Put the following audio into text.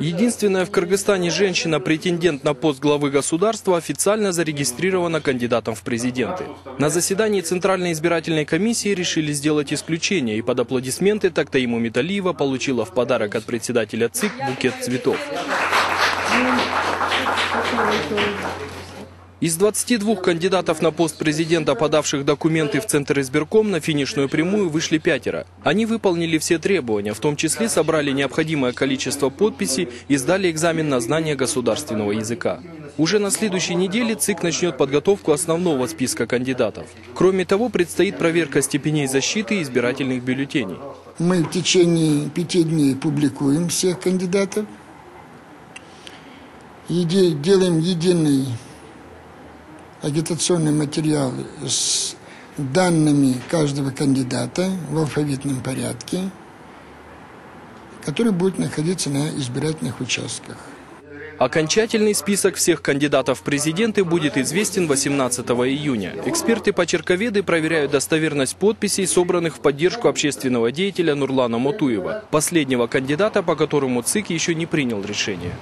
Единственная в Кыргызстане женщина-претендент на пост главы государства официально зарегистрирована кандидатом в президенты. На заседании Центральной избирательной комиссии решили сделать исключение, и под аплодисменты Тактаим Умиталиева получила в подарок от председателя ЦИК букет цветов. Из 22 кандидатов на пост президента, подавших документы в Центр избирком, на финишную прямую вышли 5. Они выполнили все требования, в том числе собрали необходимое количество подписей и сдали экзамен на знание государственного языка. Уже на следующей неделе ЦИК начнет подготовку основного списка кандидатов. Кроме того, предстоит проверка степеней защиты избирательных бюллетеней. Мы в течение 5 дней публикуем всех кандидатов и делаем единый агитационный материал с данными каждого кандидата в алфавитном порядке, который будет находиться на избирательных участках. Окончательный список всех кандидатов в президенты будет известен 18 июня. Эксперты-почерковеды проверяют достоверность подписей, собранных в поддержку общественного деятеля Нурлана Мотуева, последнего кандидата, по которому ЦИК еще не принял решение.